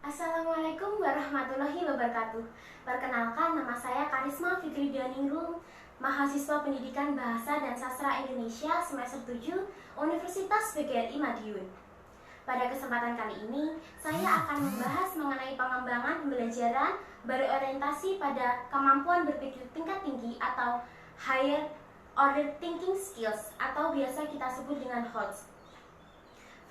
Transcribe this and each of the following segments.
Assalamualaikum warahmatullahi wabarakatuh. Perkenalkan, nama saya Karisma Fikridianingrum, mahasiswa Pendidikan Bahasa dan Sastra Indonesia semester 7 Universitas PGRI Madiun. Pada kesempatan kali ini, saya akan membahas mengenai pengembangan pembelajaran berorientasi pada kemampuan berpikir tingkat tinggi atau Higher Order Thinking Skills atau biasa kita sebut dengan HOTS.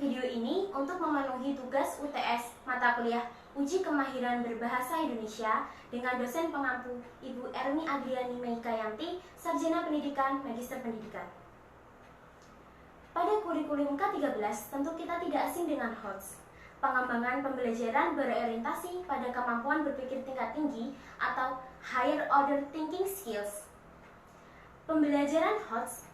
Video ini untuk memenuhi tugas UTS mata kuliah Uji Kemahiran Berbahasa Indonesia dengan dosen pengampu Ibu Erni Adriani Meikayanti, Sarjana Pendidikan, Magister Pendidikan. Pada kurikulum K13, tentu kita tidak asing dengan HOTS, pengembangan pembelajaran berorientasi pada kemampuan berpikir tingkat tinggi atau Higher Order Thinking Skills. Pembelajaran HOTS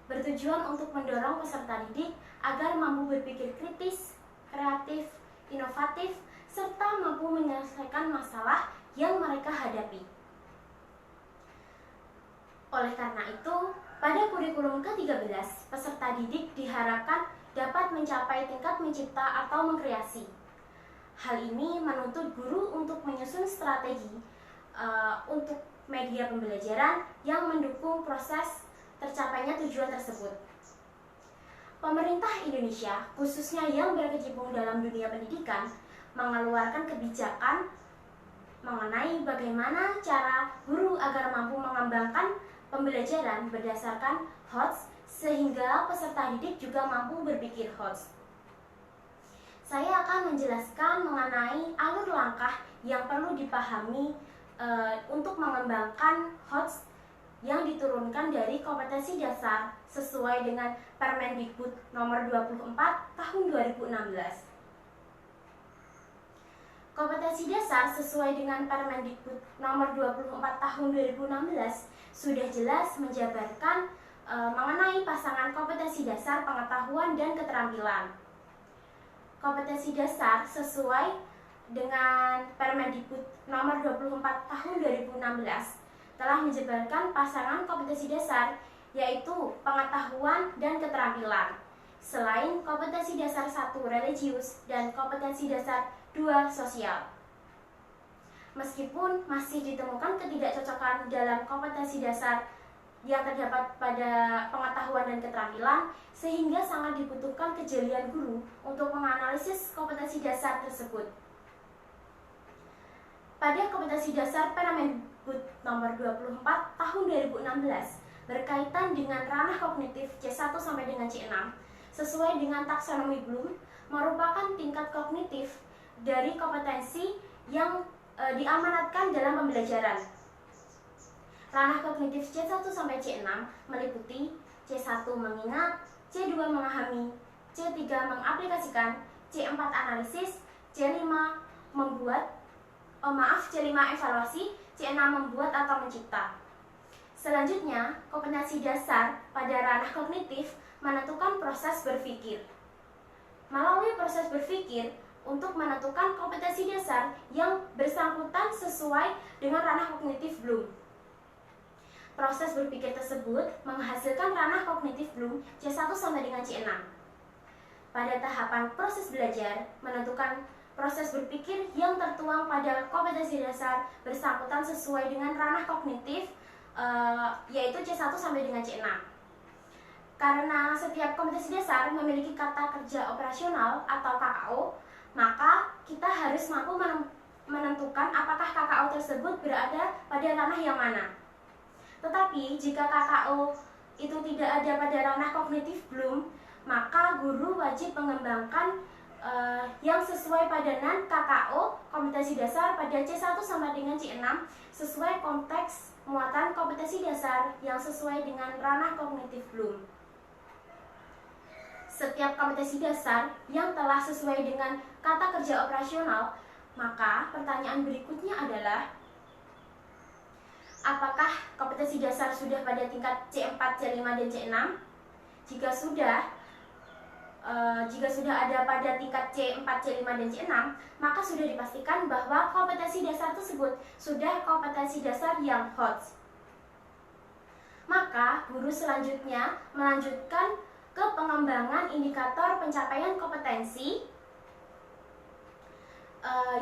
bertujuan untuk mendorong peserta didik agar mampu berpikir kritis, kreatif, inovatif, serta mampu menyelesaikan masalah yang mereka hadapi. Oleh karena itu, pada kurikulum ke-13, peserta didik diharapkan dapat mencapai tingkat mencipta atau mengkreasi. Hal ini menuntut guru untuk menyusun strategi untuk media pembelajaran yang mendukung proses tercapainya tujuan tersebut. Pemerintah Indonesia, khususnya yang berkecimpung dalam dunia pendidikan, mengeluarkan kebijakan mengenai bagaimana cara guru agar mampu mengembangkan pembelajaran berdasarkan HOTS sehingga peserta didik juga mampu berpikir HOTS. Saya akan menjelaskan mengenai alur langkah yang perlu dipahami untuk mengembangkan HOTS yang diturunkan dari kompetensi dasar sesuai dengan Permendikbud nomor 24 tahun 2016. Kompetensi dasar sesuai dengan Permendikbud nomor 24 tahun 2016 sudah jelas menjabarkan mengenai pasangan kompetensi dasar pengetahuan dan keterampilan. Kompetensi dasar sesuai dengan Permendikbud nomor 24 tahun 2016 telah menjabarkan pasangan kompetensi dasar yaitu pengetahuan dan keterampilan. Selain kompetensi dasar 1 religius dan kompetensi dasar 2 sosial. Meskipun masih ditemukan ketidakcocokan dalam kompetensi dasar yang terdapat pada pengetahuan dan keterampilan, sehingga sangat dibutuhkan kejelian guru untuk menganalisis kompetensi dasar tersebut. Pada kompetensi dasar Permendikbud nomor 24 tahun 2016 berkaitan dengan ranah kognitif C1 sampai dengan C6 sesuai dengan taksonomi Bloom merupakan tingkat kognitif dari kompetensi yang diamanatkan dalam pembelajaran. Ranah kognitif C1 sampai C6 meliputi C1 mengingat, C2 memahami, C3 mengaplikasikan, C4 analisis, C5 C5 evaluasi, C6 membuat atau mencipta. Selanjutnya, kompetensi dasar pada ranah kognitif menentukan proses berpikir. Melalui proses berpikir untuk menentukan kompetensi dasar yang bersangkutan sesuai dengan ranah kognitif Bloom. Proses berpikir tersebut menghasilkan ranah kognitif Bloom C1 sampai dengan C6. Pada tahapan proses belajar, menentukan proses berpikir yang tertuang pada kompetensi dasar bersangkutan sesuai dengan ranah kognitif yaitu C1 sampai dengan C6. Karena setiap kompetensi dasar memiliki kata kerja operasional atau KKO, maka kita harus mampu menentukan apakah KKO tersebut berada pada ranah yang mana. Tetapi jika KKO itu tidak ada pada ranah kognitif Bloom, maka guru wajib mengembangkan yang sesuai padanan KKO kompetensi dasar pada C1 sampai dengan C6 sesuai konteks muatan kompetensi dasar yang sesuai dengan ranah kognitif Bloom. Setiap kompetensi dasar yang telah sesuai dengan kata kerja operasional, maka pertanyaan berikutnya adalah apakah kompetensi dasar sudah pada tingkat C4, C5, dan C6? Jika sudah ada pada tingkat C4, C5, dan C6, maka sudah dipastikan bahwa kompetensi dasar tersebut sudah kompetensi dasar yang HOTS. Maka, guru selanjutnya melanjutkan ke pengembangan indikator pencapaian kompetensi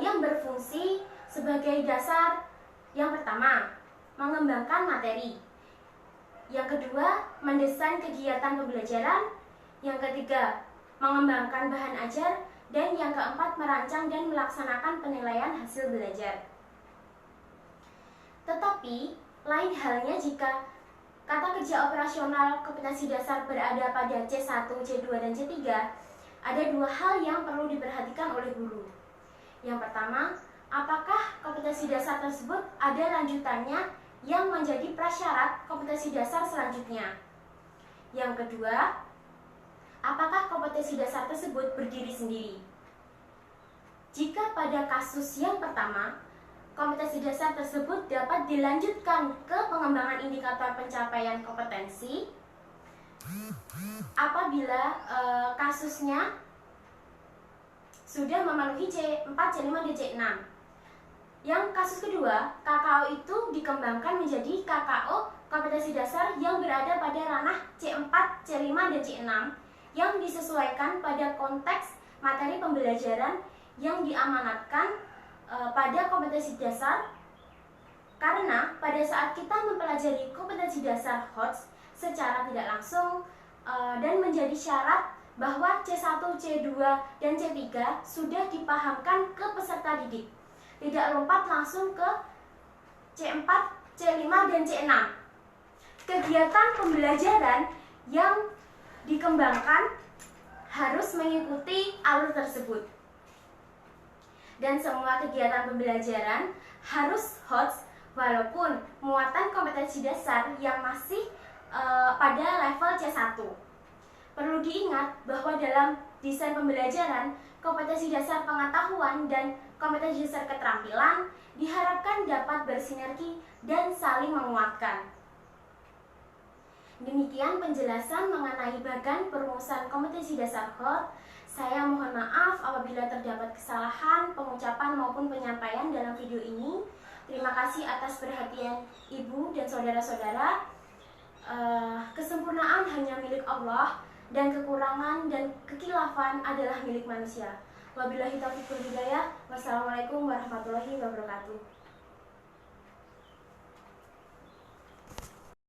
yang berfungsi sebagai dasar. Yang pertama, mengembangkan materi. Yang kedua, mendesain kegiatan pembelajaran. Yang ketiga, mengembangkan bahan ajar. Dan yang keempat, merancang dan melaksanakan penilaian hasil belajar. Tetapi, lain halnya jika kata kerja operasional kompetensi dasar berada pada C1, C2, dan C3, ada dua hal yang perlu diperhatikan oleh guru. Yang pertama, apakah kompetensi dasar tersebut ada lanjutannya yang menjadi prasyarat kompetensi dasar selanjutnya? Yang kedua, apakah kompetensi dasar tersebut berdiri sendiri? Jika pada kasus yang pertama, kompetensi dasar tersebut dapat dilanjutkan ke pengembangan indikator pencapaian kompetensi apabila kasusnya sudah memenuhi C4, C5, dan C6. Yang kasus kedua, KKO itu dikembangkan menjadi KKO kompetensi dasar yang berada pada ranah C4, C5, dan C6 yang disesuaikan pada konteks materi pembelajaran yang diamanatkan pada kompetensi dasar. Karena pada saat kita mempelajari kompetensi dasar HOTS secara tidak langsung dan menjadi syarat bahwa C1, C2, dan C3 sudah dipahamkan ke peserta didik, tidak lompat langsung ke C4, C5, dan C6. Kegiatan pembelajaran yang dikembangkan harus mengikuti alur tersebut. Dan semua kegiatan pembelajaran harus HOTS walaupun muatan kompetensi dasar yang masih pada level C1. Perlu diingat bahwa dalam desain pembelajaran, kompetensi dasar pengetahuan dan kompetensi dasar keterampilan diharapkan dapat bersinergi dan saling menguatkan. Demikian penjelasan mengenai bagan perumusan kompetensi dasar HOTS. Saya mohon maaf apabila terdapat kesalahan pengucapan maupun penyampaian dalam video ini. Terima kasih atas perhatian Ibu dan saudara-saudara. Kesempurnaan hanya milik Allah dan kekurangan dan kekilafan adalah milik manusia. Wabillahi taufiq wal hidayah. Wassalamualaikum warahmatullahi wabarakatuh.